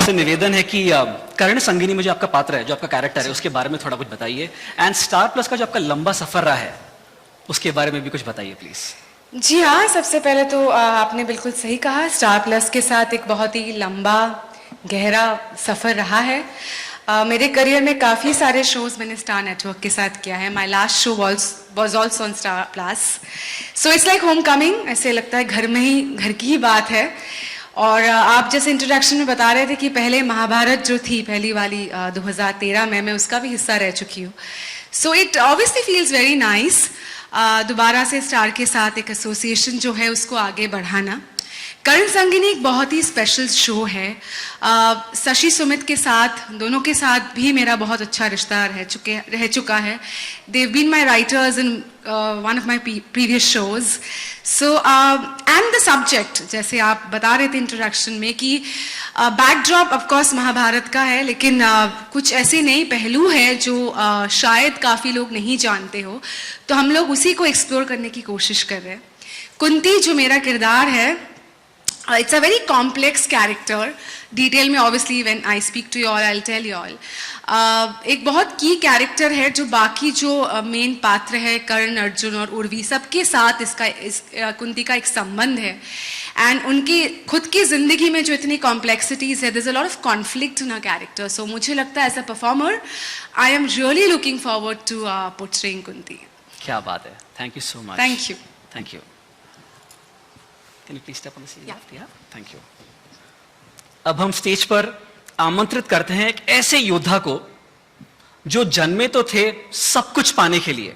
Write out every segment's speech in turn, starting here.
आपसे निवेदन है कि कर्ण संगिनी में जो आपका पात्र है, जो आपका कैरेक्टर है, उसके बारे में थोड़ा कुछ बताइए। एंड स्टार प्लस का जो आपका लंबा सफर रहा है, उसके बारे में भी कुछ बताइए प्लीज। जी हाँ, सबसे पहले तो आपने बिल्कुल सही कहा, स्टार प्लस के साथ एक बहुत ही लंबा गहरा सफ़र रहा है। मेरे करियर में काफ़ी सारे शोज़ मैंने स्टार नेटवर्क के साथ किया है। My last show was also on star plus, so it's like home coming. ऐसे लगता है घर में ही, घर की ही बात है। और आप जैसे इंट्रोडक्शन में बता रहे थे कि पहले महाभारत जो थी पहली वाली 2013 में, मैं उसका भी हिस्सा रह चुकी हूँ। So it obviously feels very nice दोबारा से स्टार के साथ एक एसोसिएशन जो है उसको आगे बढ़ाना। कर्ण संगिनी एक बहुत ही स्पेशल शो है। शशि सुमित के साथ, दोनों के साथ भी मेरा बहुत अच्छा रिश्ता रह चुका है। They've been my writers in one of my previous shows. So and the subject, जैसे आप बता रहे थे इंट्रोडक्शन में कि बैकड्रॉप ऑफकोर्स महाभारत का है, लेकिन कुछ ऐसे नए पहलू है जो शायद काफ़ी लोग नहीं जानते हो, तो हम लोग उसी को एक्सप्लोर करने की कोशिश कर रहे हैं। कुंती जो मेरा किरदार है, it's a very complex character. Detail में obviously when I speak to you all I will tell you all. एक बहुत की कैरेक्टर है जो बाकी जो मेन पात्र है कर्ण, अर्जुन और उर्वी, सबके साथ इस कुंती का एक संबंध है। एंड उनकी खुद की जिंदगी में जो इतनी कॉम्प्लेक्सिटीज है, there is a lot of conflict in a character. So मुझे लगता है as a performer I am really looking forward to portraying Kunti. क्या बात है, thank you so much. Thank you. Thank you. Can you please step on the stage? Yeah. Thank you. अब हम stage पर आमंत्रित करते हैं एक ऐसे योद्धा को जो जन्मे तो थे सब कुछ पाने के लिए,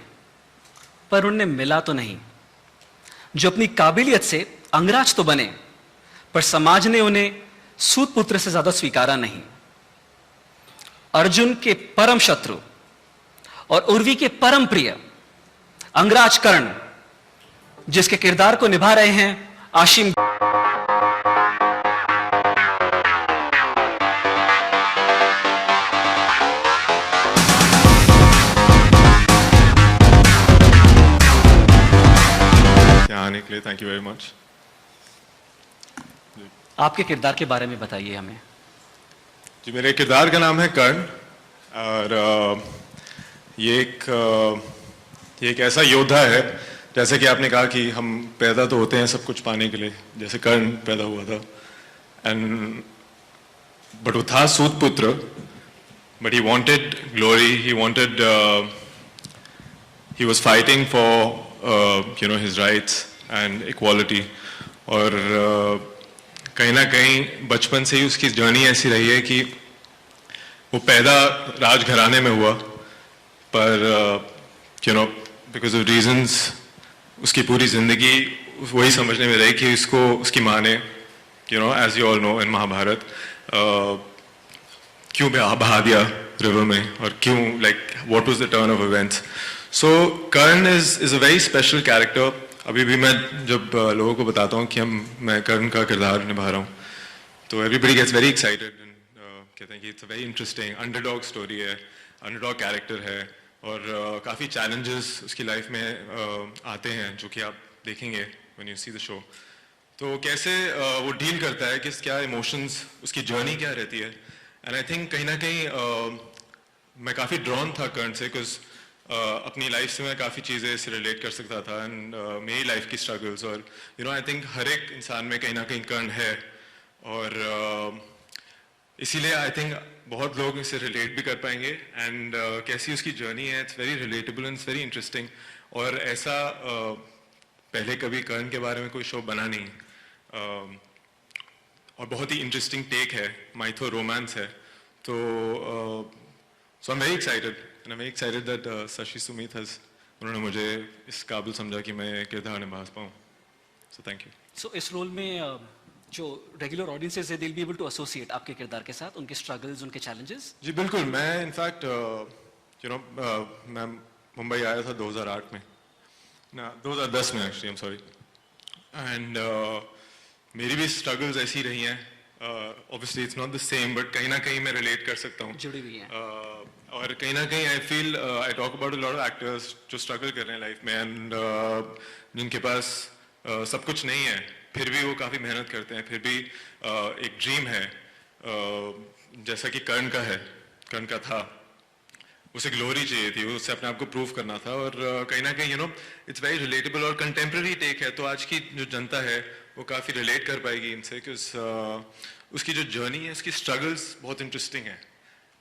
पर उन्हें मिला तो नहीं। जो अपनी काबिलियत से अंगराज तो बने, पर समाज ने उन्हें सूत पुत्र से ज्यादा स्वीकारा नहीं। अर्जुन के परम शत्रु और उर्वी के परम प्रिय अंगराज कर्ण, जिसके किरदार को निभा रहे हैं आशिम। आने के लिए थैंक यू वेरी मच। आपके किरदार के बारे में बताइए हमें। जी, मेरे किरदार का नाम है कर्ण, और ये एक ऐसा योद्धा है, जैसे कि आपने कहा कि हम पैदा तो होते हैं सब कुछ पाने के लिए, जैसे कर्ण पैदा हुआ था। एंड बट वो था सूत पुत्र, but he wanted glory, he was fighting for his rights and equality. और कहीं ना कहीं बचपन से ही उसकी जर्नी ऐसी रही है कि वो पैदा राजघराने में हुआ, पर बिकॉज ऑफ रीजंस उसकी पूरी जिंदगी वही समझने में रही कि उसकी माँ ने, as you all know in Mahabharat, क्यों बहा दिया रिवर में, और क्यों, what was the turn of events. So Karna is a very special character. अभी भी मैं जब लोगों को बताता हूँ कि मैं कर्ण का किरदार निभा रहा हूँ, तो everybody gets very excited and कहते हैं कि it's a very interesting underdog story है, अंडरडॉग कैरेक्टर है, और काफ़ी चैलेंजेस उसकी लाइफ में आते हैं जो कि आप देखेंगे when you see the show. तो कैसे वो डील करता है, क्या इमोशंस, उसकी जर्नी क्या रहती है। एंड आई थिंक कहीं ना कहीं मैं काफ़ी ड्रॉन था कर्ण से, बिकॉज अपनी लाइफ से मैं काफ़ी चीज़ें इससे रिलेट कर सकता था, एंड मेरी लाइफ की स्ट्रगल्स, और आई थिंक हर एक इंसान में कहीं ना कहीं कर्ण है, और इसीलिए आई थिंक बहुत लोग इससे रिलेट भी कर पाएंगे। एंड कैसी उसकी जर्नी है, it's very relatable and it's very interesting. और ऐसा पहले कभी कर्ण के बारे में कोई शो बना नहीं, और बहुत ही इंटरेस्टिंग टेक है, माइथो रोमांस है। तो so I am very excited, and I am very excited that Shashi Sumit उन्होंने मुझे इस काबिल समझा कि मैं किरदार निभा पाऊँ। So thank you. सो इस रोल में जो रेगुलर ऑडियंसेस है, they will be able to associate आपके किरदार के साथ, उनके स्ट्रगल्स, उनके चैलेंजेस। जी बिल्कुल। मैं इनफैक्ट मैं मुंबई आया था 2008 में, 2010 में actually, I am sorry. And मेरी भी स्ट्रगल्स ऐसी रही हैं। Obviously it's not the same, but कहीं ना कहीं मैं रिलेट कर सकता हूँ, जुड़ी हुई हैं। और कहीं ना कहीं I feel I talk about a lot of actors जो स्ट्रगल कर रहे हैं लाइफ में, एंड जिनके पास सब कुछ नहीं है, फिर भी वो काफ़ी मेहनत करते हैं, फिर भी एक ड्रीम है जैसा कि कर्ण का है, कर्ण का था, उसे ग्लोरी चाहिए थी, उसे अपने आप को प्रूव करना था, और कहीं ना कहीं इट्स वेरी रिलेटेबल और कंटेम्प्रेरी टेक है, तो आज की जो जनता है वो काफ़ी रिलेट कर पाएगी इनसे, क्योंकि उसकी जो जर्नी है, उसकी स्ट्रगल्स बहुत इंटरेस्टिंग है.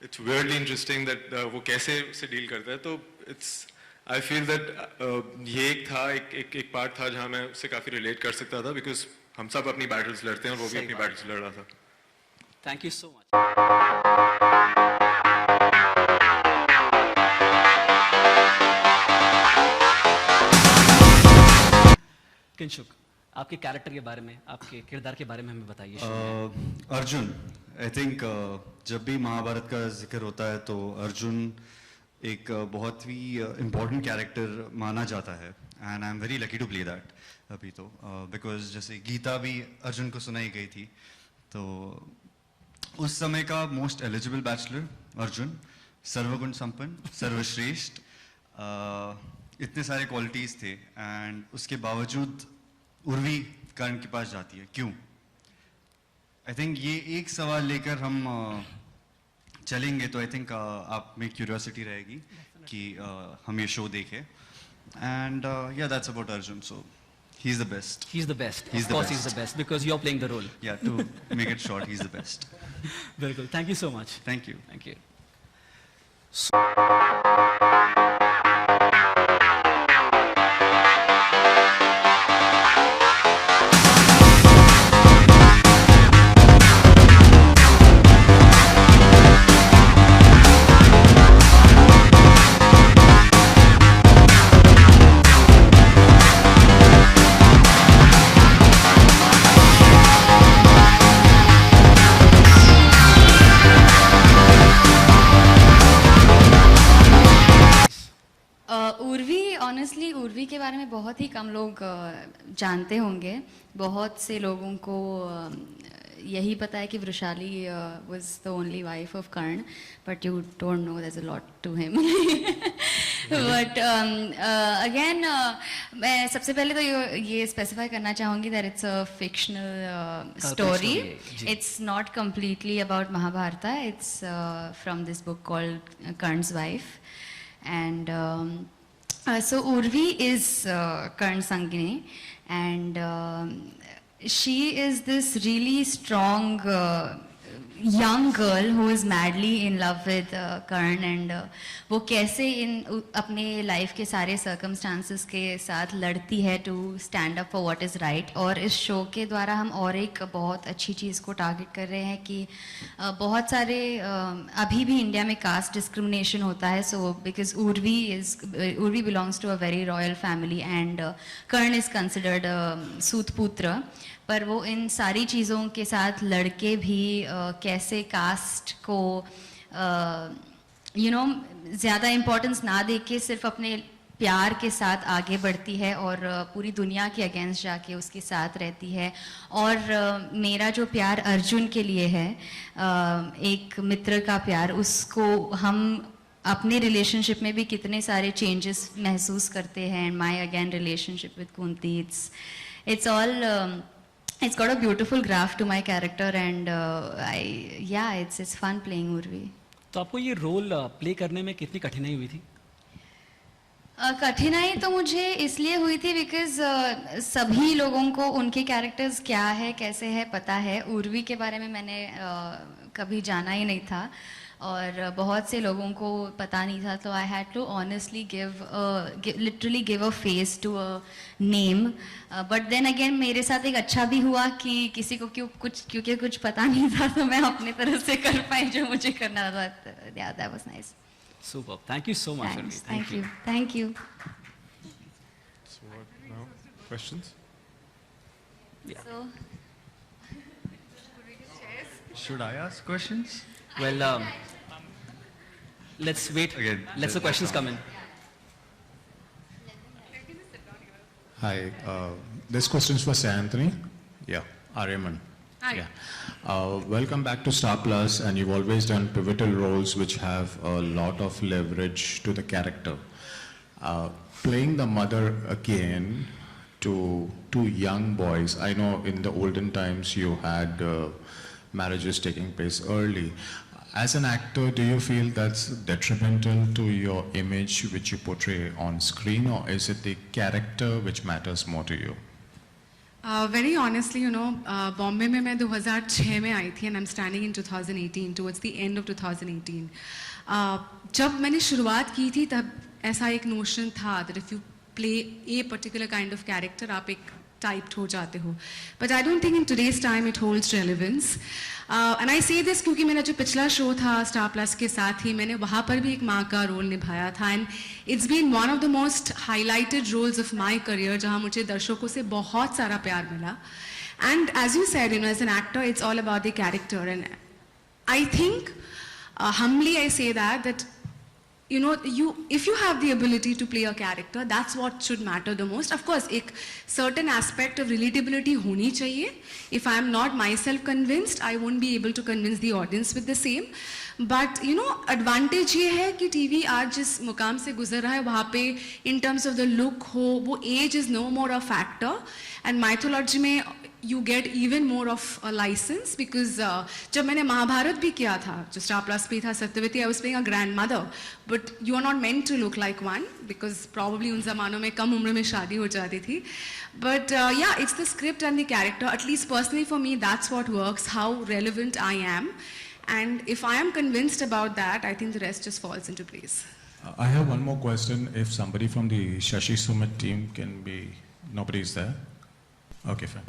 इट्स वियर्डली इंटरेस्टिंग दैट वो कैसे उसे डील करता है. तो इट्स आई फील दैट ये एक था, एक पार्ट था जहाँ मैं उससे काफ़ी रिलेट कर सकता था, बिकॉज हम सब अपनी बैटल्स लड़ते हैं और वो भी सही अपनी बात बैटल्स लड़ रहा था. Thank you so much. Kinshuk, आपके कैरेक्टर के बारे में, आपके किरदार के बारे में हमें बताइए. अर्जुन, आई थिंक जब भी महाभारत का जिक्र होता है तो अर्जुन एक बहुत ही इम्पोर्टेंट कैरेक्टर माना जाता है, and I am very lucky to play that. अभी तो बिकॉज जैसे गीता भी अर्जुन को सुनाई गई थी, तो उस समय का मोस्ट एलिजिबल बैचलर अर्जुन, सर्वगुण संपन्न, सर्वश्रेष्ठ, इतने सारे क्वालिटीज थे, एंड उसके बावजूद उर्वी कर्ण के पास जाती है. क्यों? आई थिंक ये एक सवाल लेकर हम चलेंगे तो आई थिंक आप में क्यूरियोसिटी रहेगी कि हम ये शो देखें. एंड या that's about Arjun. So he is the best. He's the best. He's Of the course, best. he's the best because you're playing the role. Yeah to make it short, he is the best. बिल्कुल. Thank you so much. Thank you. Thank you. Urvi, honestly Urvi के बारे में बहुत ही कम लोग जानते होंगे. बहुत से लोगों को यही पता है कि Vrishali was the only wife of Karna, but you don't know there is a lot to him. But again मैं सबसे पहले तो ये स्पेसिफाई करना चाहूँगी that it's a fictional story. It's not completely about Mahabharata. It's from this book called Karna's wife. And so Urvi is Karn Sangini, and she is this really strong young girl who is madly in love with Karn, and वो कैसे अपने life के सारे circumstances के साथ लड़ती है to stand up for what is right. और इस शो के द्वारा हम और एक बहुत अच्छी चीज़ को टारगेट कर रहे हैं कि बहुत सारे अभी भी इंडिया में कास्ट डिस्क्रिमिनेशन होता है. So because Urvi belongs to a very royal family, and Karna is considered सूतपुत्र, पर वो इन सारी चीज़ों के साथ लड़के भी कैसे कास्ट को ज़्यादा इम्पोर्टेंस ना दे के सिर्फ अपने प्यार के साथ आगे बढ़ती है और पूरी दुनिया के अगेंस्ट जाके उसके साथ रहती है. और मेरा जो प्यार अर्जुन के लिए है, एक मित्र का प्यार, उसको हम अपने रिलेशनशिप में भी कितने सारे चेंजेस महसूस करते हैं. My again relationship with Kunti, it's all it's got a beautiful graph to my character, and it's fun playing Urvi. तो आपको ये रोल प्ले करने में कितनी कठिनाई हुई थी? कठिनाई तो मुझे इसलिए हुई थी बिकॉज सभी लोगों को उनके कैरेक्टर्स क्या है, कैसे है, पता है. उर्वी के बारे में मैंने कभी जाना ही नहीं था और बहुत से लोगों को पता नहीं था. तो I had to honestly literally give a face to a name. But then again मेरे साथ एक अच्छा भी हुआ कि किसी को क्योंकि कुछ पता नहीं था, तो मैं अपने तरफ से कर पाई जो मुझे करना था. That was nice. Superb. Thank you so much. Thanks. Urvi. Thank you. So what now? Questions? So, Should I ask questions? Well, let's wait. Again, Let's the questions come in. Hi, this question is for Sir Anthony. Yeah, Aryaman. Hi. Yeah. Welcome back to Star Plus, and you've always done pivotal roles which have a lot of leverage to the character. Playing the mother again to two young boys, I know in the olden times you had marriages taking place early. As an actor, do you feel that's detrimental to your image which you portray on screen, or is it the character which matters more to you? Very honestly, Bombay में मैं 2006 में आई थी, and I'm standing in 2018, towards the end of 2018. जब मैंने शुरुआत की थी तब ऐसा एक नोशन था that if you play a particular kind of character, आप एक टाइप्ड हो जाते हो. But I don't think in today's time it holds relevance. And I say this क्योंकि मेरा जो पिछला शो था स्टार प्लस के साथ ही, मैंने वहाँ पर भी एक माँ का रोल निभाया था, and it's been one of the most highlighted roles of my career, जहाँ मुझे दर्शकों से बहुत सारा प्यार मिला. And as you said, as an actor, it's all about the character, and I think humbly I say that if you have the ability to play a character, that's what should matter the most. Of course, एक certain aspect of relatability होनी चाहिए. If I am not myself convinced, I won't be able to convince the audience with the same. But advantage ये है कि TV आज जिस मुकाम से गुजर रहा है वहाँ पे in terms of the look हो, वो age is no more a factor. And mythology में you get even more of a license, because जब मैंने महाभारत भी किया था, जो स्टार प्लस पे था, Satyavati, I was playing a grandmother, but you are not meant to look like one, because probably उन ज़मानों में कम उम्र में शादी हो जाती थी. But yeah, it's the script and the character. At least personally for me, that's what works, how relevant I am. And if I am convinced about that, I think the rest just falls into place. I have one more question. If somebody from the Shashi Sumit team can be, nobody is there? Okay, fine.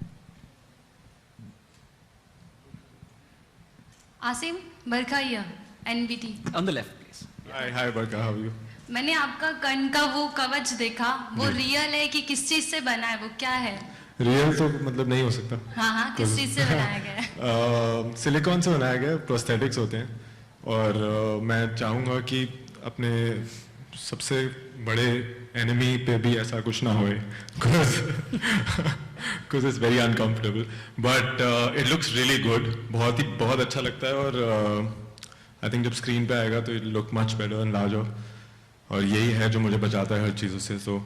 Asim बरखाइया NBT. On the left, please. Hi Barka, how are you? मैंने आपका कर्ण का वो कवच देखा, वो real है कि किस चीज से बना है, वो क्या है? रियल तो मतलब नहीं हो सकता. हाँ, किस चीज से बनाया गया है? सिलिकॉन से बनाया गया, प्रोस्थेटिक्स होते हैं, और मैं चाहूँगा कि अपने सबसे बड़े एनिमी पे भी ऐसा कुछ ना होए, because it's very uncomfortable, but it looks really good. बहुत अच्छा लगता है, और I think जब स्क्रीन पे आएगा तो it look much better and larger, और यही है जो मुझे बचाता है हर चीज़ों से. So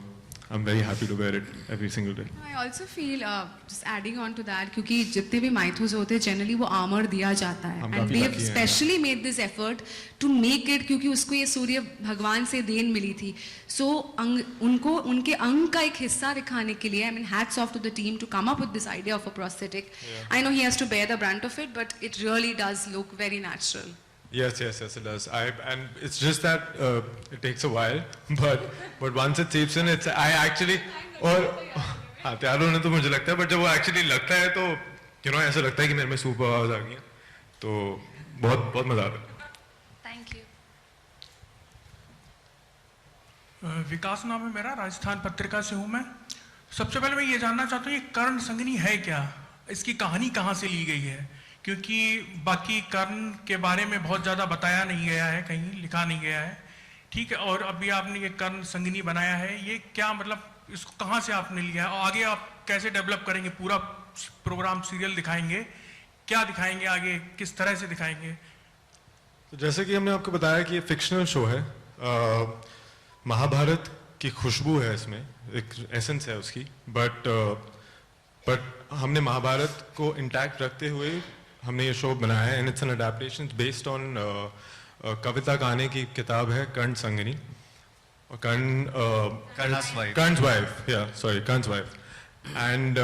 I'm very happy to wear it every single day. I also feel, just adding on to that, क्योंकि जितने भी माइथोस होते हैं जनरली वो आर्मर दिया जाता है, हम and काफी we have lucky हैं. specially made this effort to make it, क्योंकि उसको ये सूर्य भगवान से देन मिली थी. So उनको उनके अंग का एक हिस्सा दिखाने के लिए, I mean hats off to the team to come up with this idea of a prosthetic. I know he has to bear the brunt of it, but it really does look very natural. Yes, it does. And it's just that it takes a while, but once it seeps in, I actually, और हाँ तैयार होने तो मुझे लगता है, but जब वो actually लगता है तो ऐसा लगता है कि मेरे में सुपर पावर्स आ गई हैं, तो बहुत मजा आता है. Thank you. विकास नाम है मेरा, राजस्थान पत्रिका से हूँ मैं. सबसे पहले मैं ये जानना चाहता हूँ ये कर्ण संगिनी है क्या, इसकी कहानी कहाँ से ली गई है, क्योंकि बाकी कर्ण के बारे में बहुत ज़्यादा बताया नहीं गया है, कहीं लिखा नहीं गया है. ठीक है, और अभी आपने ये कर्ण संगिनी बनाया है, ये क्या मतलब, इसको कहाँ से आपने लिया है, और आगे आप कैसे डेवलप करेंगे, पूरा प्रोग्राम सीरियल दिखाएंगे, क्या दिखाएंगे आगे, किस तरह से दिखाएंगे? तो जैसे कि हमने आपको बताया कि ये फिक्शनल शो है, महाभारत की खुशबू है इसमें, एक एसेंस है उसकी, बट हमने महाभारत को इंटैक्ट रखते हुए हमने ये शो बनाया है, and it's an adaptation based on Kavita Kane की किताब है कर्ण संगिनी, और कर्ण's वाइफ, एंड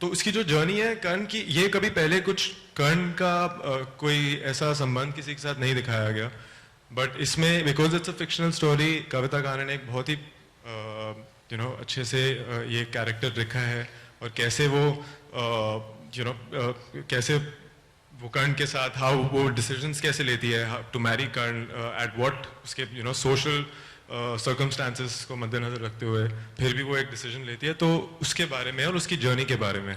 तो इसकी जो जर्नी है कर्ण की, ये कभी पहले कुछ कर्ण का कोई ऐसा संबंध किसी के साथ नहीं दिखाया गया, बट इसमें because it's a fictional story, Kavita Kane ने एक बहुत ही अच्छे से ये कैरेक्टर लिखा है, और कैसे वो कैसे वो कर्ण के साथ हाउ वो डिसीजंस कैसे लेती है to marry Karna, at what उसके सोशल सर्कमस्टांसेस को मद्देनजर रखते हुए फिर भी वो एक डिसीजन लेती है, तो उसके बारे में और उसकी जर्नी के बारे में,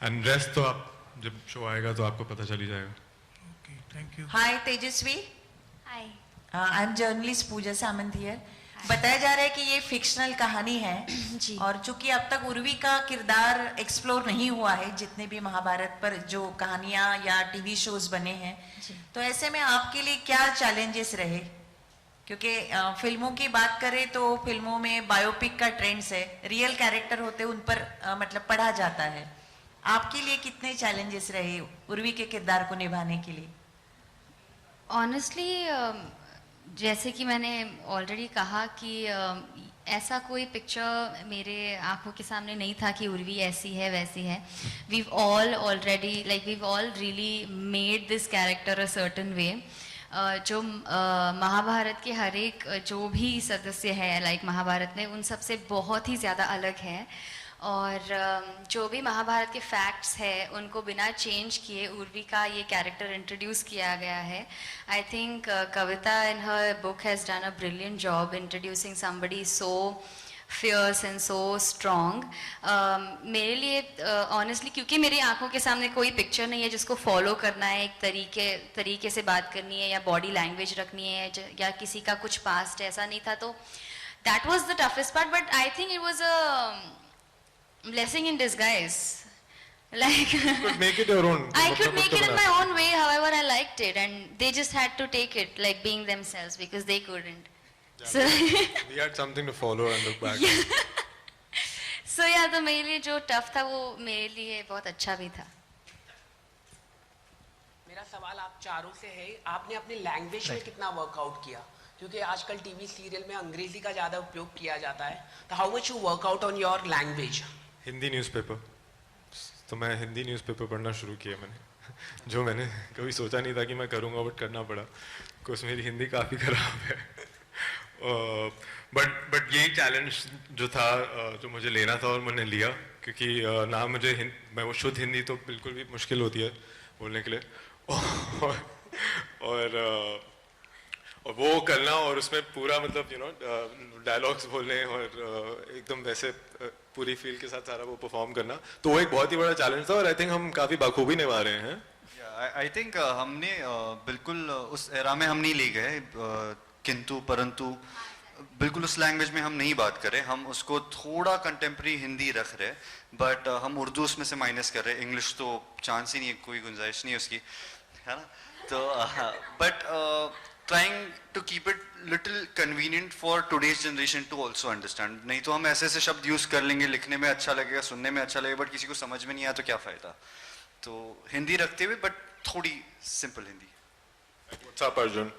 एंड रेस्ट तो आप जब शो आएगा तो आपको पता चल ही जाएगा. Okay, thank you. Hi Tejasvi, hi. I am journalist Pooja Samant here. बताया जा रहा है कि ये फिक्शनल कहानी है जी. और चूंकि अब तक उर्वी का किरदार एक्सप्लोर नहीं हुआ है जितने भी महाभारत पर जो कहानियां या टीवी शोज बने हैं, तो ऐसे में आपके लिए क्या चैलेंजेस रहे, क्योंकि फिल्मों की बात करें तो फिल्मों में बायोपिक का ट्रेंड्स है, रियल कैरेक्टर होते हैं उन पर मतलब पढ़ा जाता है, आपके लिए कितने चैलेंजेस रहे उर्वी के किरदार को निभाने के लिए? ऑनेस्टली जैसे कि मैंने ऑलरेडी कहा कि ऐसा कोई पिक्चर मेरे आंखों के सामने नहीं था कि उर्वी ऐसी है वैसी है. We've all already we've all really made this character a certain way. जो महाभारत के हर एक जो भी सदस्य है महाभारत में उन सबसे बहुत ही ज़्यादा अलग है. और जो भी महाभारत के फैक्ट्स है उनको बिना चेंज किए उर्वी का ये कैरेक्टर इंट्रोड्यूस किया गया है. I think Kavita in her book has done a brilliant job introducing somebody so fierce and so strong. मेरे लिए ऑनेस्टली क्योंकि मेरी आंखों के सामने कोई पिक्चर नहीं है जिसको फॉलो करना है, एक तरीके से बात करनी है या बॉडी लैंग्वेज रखनी है या किसी का कुछ पास्ट ऐसा नहीं था, तो that was the toughest part. But I think it was a blessing in disguise. You could make it your own. I could make it in my own way, however I liked it, and they just had to take it being themselves because they couldn't. Yeah, So we had something to follow and look back. so yeah, तो मेरे लिए जो tough था वो मेरे लिए बहुत अच्छा भी था. मेरा सवाल आप चारों से है, आपने अपने लैंग्वेज में कितना वर्कआउट किया? क्योंकि आजकल टीवी सीरियल में अंग्रेजी का ज़्यादा उपयोग किया जाता है, तो how much you workout on your language? Hindi newspaper. तो मैं हिंदी न्यूज़पेपर पढ़ना शुरू किया मैंने, जो मैंने कभी सोचा नहीं था कि मैं करूँगा, बट करना पड़ा. बिकॉज मेरी हिंदी काफ़ी ख़राब है. बट यही चैलेंज जो था जो मुझे लेना था और मैंने लिया, क्योंकि ना मुझे मैं वो शुद्ध हिंदी तो बिल्कुल भी मुश्किल होती है बोलने के लिए, और वो करना और उसमें पूरा डायलॉग्स बोलने और एकदम वैसे पूरी फील के साथ सारा वो परफॉर्म करना, तो वो एक बहुत ही बड़ा चैलेंज था. और आई थिंक हम काफ़ी बखूबी निभा रहे हैं. आई थिंक हमने बिल्कुल उस एरा में हम नहीं ले गए, किंतु परंतु बिल्कुल उस लैंग्वेज में हम नहीं बात कर रहे, हम उसको थोड़ा कंटेम्प्रेरी हिंदी रख रहे, बट हम उर्दू उसमें से माइनस कर रहे. इंग्लिश तो चांस ही नहीं है, कोई गुंजाइश नहीं है उसकी, है ना. तो but trying to keep it little convenient for today's generation to also understand. नहीं तो हम ऐसे ऐसे शब्द यूज कर लेंगे, लिखने में अच्छा लगेगा, सुनने में अच्छा लगेगा, बट किसी को समझ में नहीं आया तो क्या फायदा. तो हिंदी रखते हुए बट थोड़ी simple Hindi. What's up, Arjun?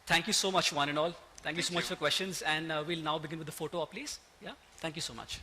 Thank you so much, one and all. Thank you so much for questions, and we'll now begin with the photo op, please. Yeah, thank you so much.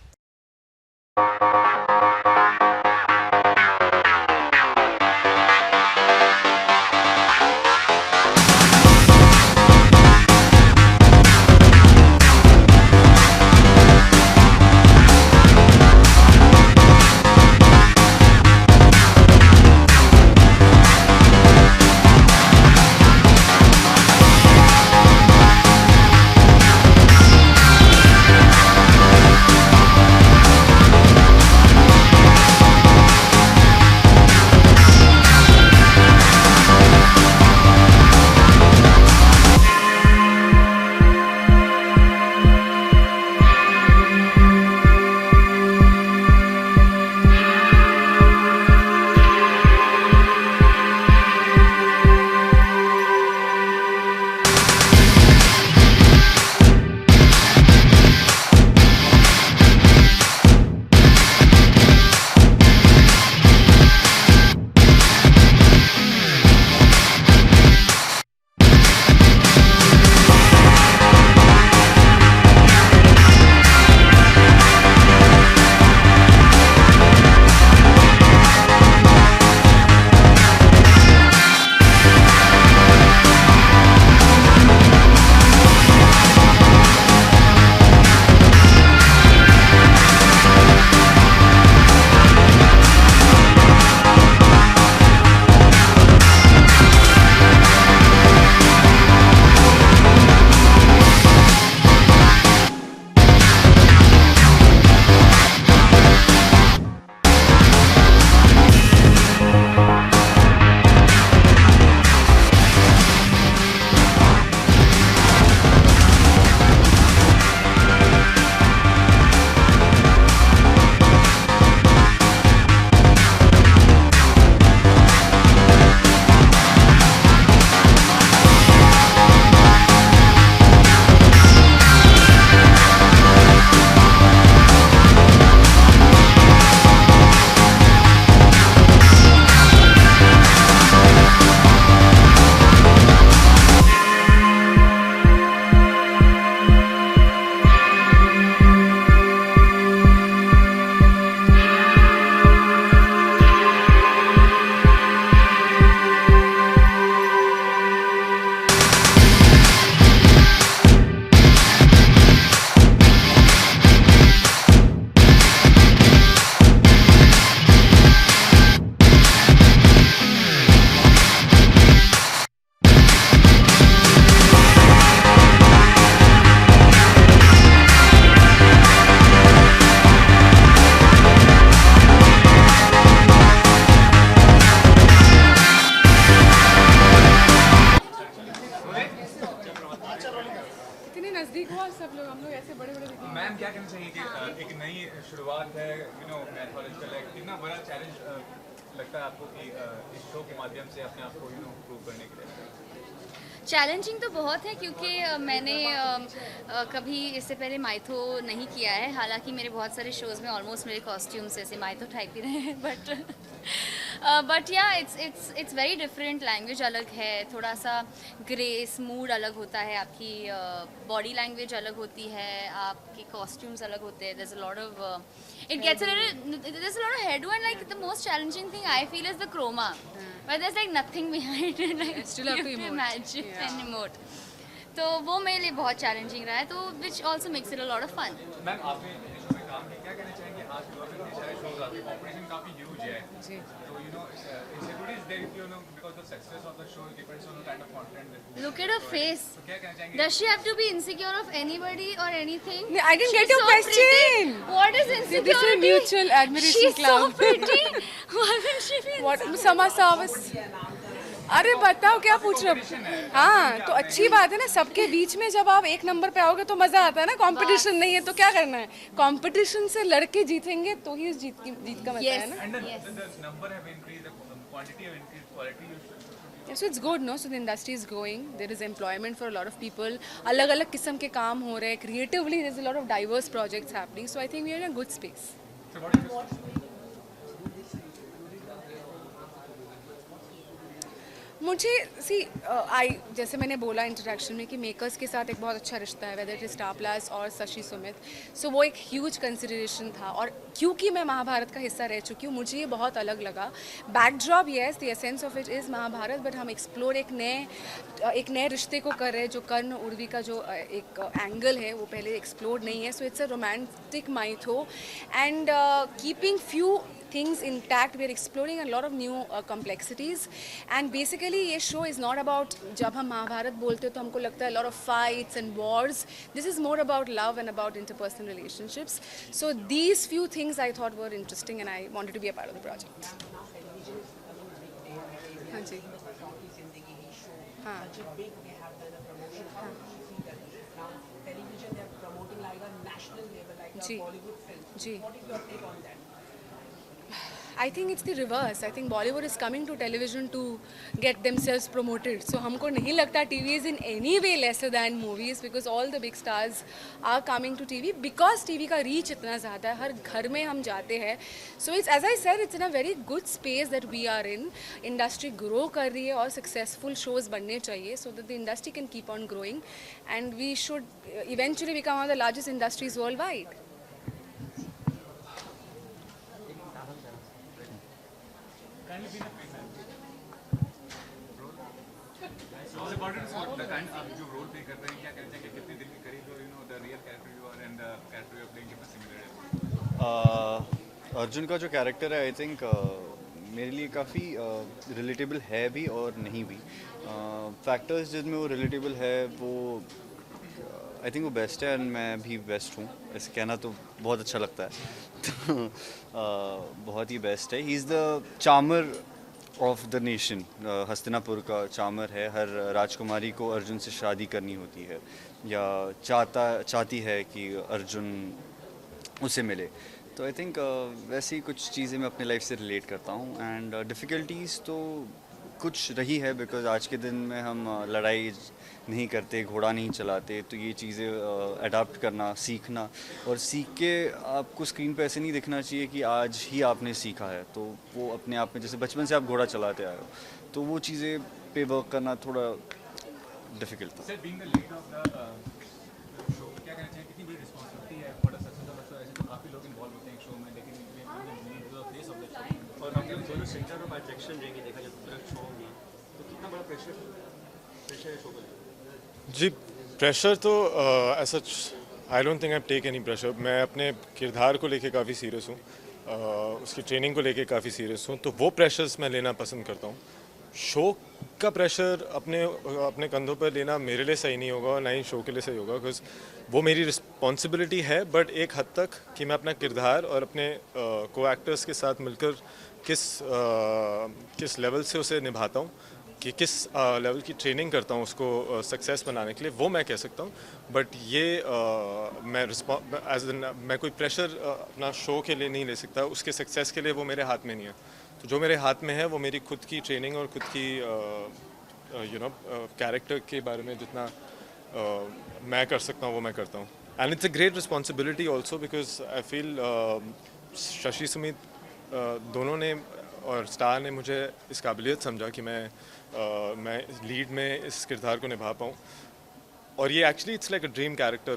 कि एक नई शुरुआत है, you know, mythological है, कितना बड़ा challenge लगता है आपको कि इस शो के माध्यम से अपने आप को, यू नो, प्रूव करने के लिए? चैलेंजिंग तो बहुत है क्योंकि मैंने कभी इससे पहले माइथो नहीं किया है, हालांकि मेरे बहुत सारे शोज़ में ऑलमोस्ट मेरे कॉस्ट्यूम्स ऐसे माइथो टाइप ही रहे हैं, बट या इट्स वेरी डिफरेंट। लैंग्वेज अलग है, थोड़ा सा ग्रेस मूड अलग होता है, आपकी बॉडी लैंग्वेज अलग होती है, आपके कॉस्ट्यूम्स अलग होते हैं। there's a lot of head and like the most challenging thing I feel is the chroma, but there's like nothing behind it, like You still have to emote. imagine Yeah. and emote. तो वो मेरे लिए बहुत challenging रहा है, तो which also makes it a lot of fun. Ma'am, आपने इस शो में काम किया, क्या कहना चाहेंगे? आज के दौर में इतने सारे शोज आते हैं, कंपटीशन काफी ह्यूज है, जी। तो you know insecurities there, you know, because the success of the show depends on the kind of content that Look at her face. तो क्या कहना चाहेंगे? Does she have to be insecure of anybody or anything? No, I didn't She's get your so question. pretty. What is insecurity? This is mutual admiration She's club. so pretty. Why would she be What समासावस? अरे बताओ क्या पूछ रहे हो? हाँ, तो अच्छी बात है ना, सबके बीच में जब आप एक नंबर पे आओगे तो मजा आता है ना। कंपटीशन नहीं है तो क्या करना है? कंपटीशन से लड़के जीतेंगे तो ही जीत का मजा है ना। And the number have increased, the quantity have increased, quality you should. Yeah, so it's good, no? So the industry is growing. There is employment for a lot of people. अलग-अलग किस्म के काम हो रहे हैं. Creatively, there's a lot of diverse projects happening. So I think we are in a good space. So what is this? मुझे जैसे मैंने बोला इंटरेक्शन में कि मेकर्स के साथ एक बहुत अच्छा रिश्ता है, whether it is star plus और शशि सुमित, सो वो एक ह्यूज कंसिडरेशन था। और क्योंकि मैं महाभारत का हिस्सा रह चुकी हूँ, मुझे ये बहुत अलग लगा। Backdrop yes, the essence of it is Mahabharat, but हम एक्सप्लोर एक नए रिश्ते को कर रहे हैं, जो कर्ण उर्वी का जो एक एंगल है वो पहले एक्सप्लोर नहीं है। So it's a romantic mytho and keeping few things intact. We are exploring a lot of new complexities, and basically ये show is not about, जब हम महाभारत बोलते हैं तो हमको लगता है a lot of fights and wars. This is more about love and about interpersonal relationships. So these few things I thought were interesting and I wanted to be a part of the project. हाँ जी, हाँ जी जी। I think it's the reverse. I think Bollywood is coming to television to get themselves promoted. So हमको नहीं लगता TV is in any way lesser than movies, because all the big stars are coming to TV because TV का reach इतना ज़्यादा है, हर घर में हम जाते हैं. So it's, as I said, it's in a very good space that we are in. Industry grow कर रही है और successful shows बनने चाहिए so that the industry can keep on growing, and we should eventually become one of the largest industries worldwide. It's important to the kind of जो role play कर रहे हैं, क्या कहते हैं कि कितने दिल के करीब हो, you know, the real character you are and the character you are playing कितना similar है? अर्जुन का जो कैरेक्टर है आई थिंक मेरे लिए काफ़ी रिलेटेबल है भी और नहीं भी। फैक्टर्स जिनमें वो रिलेटेबल है वो आई थिंक वो बेस्ट है, एंड मैं भी बेस्ट हूँ, ऐसे कहना तो बहुत अच्छा लगता है। तो बहुत ही बेस्ट है। He is the charmer of the nation. Hastinapur का चार्मर है। हर राजकुमारी को अर्जुन से शादी करनी होती है या चाहती है कि अर्जुन उसे मिले। तो आई थिंक वैसे ही कुछ चीज़ें मैं अपने लाइफ से रिलेट करता हूँ, एंड डिफ़िकल्टीज़ तो कुछ रही है, बिकॉज आज के दिन में हम लड़ाई नहीं करते, घोड़ा नहीं चलाते, तो ये चीज़ें अडाप्ट करना, सीखना, और सीख के आपको स्क्रीन पे ऐसे नहीं दिखना चाहिए कि आज ही आपने सीखा है, तो वो अपने आप में, जैसे बचपन से आप घोड़ा चलाते आए हो, तो वो चीज़ें पे वर्क करना थोड़ा डिफ़िकल्ट था। Sir, being the lead of the show, क्या कहना चाहिए, कितनी बड़ी रिस्पॉन्सिबिलिटी है for the success of the show? ऐसे तो काफ़ी लोग इन्वॉल्व होते हैं शो में, लेकिन lead the face of the show, और आपके दोनों सेंटर ऑफ अट्रैक्शन रहेंगे, देखा जाए पूरा शो में, तो कितना बड़ा प्रेशर है शो पर? जी, प्रेशर तो ऐसा I don't think I take any pressure. मैं अपने किरदार को लेके काफ़ी सीरियस हूँ, उसकी ट्रेनिंग को लेके काफ़ी सीरियस हूँ, तो वो प्रेशर्स मैं लेना पसंद करता हूँ। शो का प्रेशर अपने कंधों पर लेना मेरे लिए सही नहीं होगा और ना ही शो के लिए सही होगा, बिकॉज वो मेरी रिस्पॉन्सिबिलिटी है, बट एक हद तक कि मैं अपना किरदार और अपने को एक्टर्स के साथ मिलकर किस लेवल से उसे निभाता हूँ, कि किस लेवल की ट्रेनिंग करता हूँ उसको सक्सेस बनाने के लिए, वो मैं कह सकता हूँ. बट ये मैं कोई प्रेशर अपना शो के लिए नहीं ले सकता, उसके सक्सेस के लिए वो मेरे हाथ में नहीं है. तो जो मेरे हाथ में है वो मेरी खुद की ट्रेनिंग और खुद की कैरेक्टर के बारे में जितना मैं कर सकता हूँ वो मैं करता हूँ. And it's a great responsibility also because I feel Shashi Sumit दोनों ने और स्टार ने मुझे इस काबिलियत समझा कि मैं लीड में इस किरदार को निभा पाऊँ. और ये actually it's like a dream character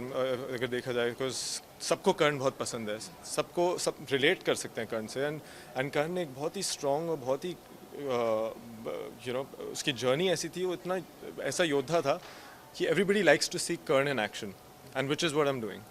अगर देखा जाए, बिकॉज सबको कर्ण बहुत पसंद है, सब रिलेट कर सकते हैं कर्ण से. एंड कर्ण एक बहुत ही स्ट्रॉन्ग और बहुत ही उसकी जर्नी ऐसी थी, वो इतना ऐसा योद्धा था कि everybody likes to see Karna in action, and which is what I am doing.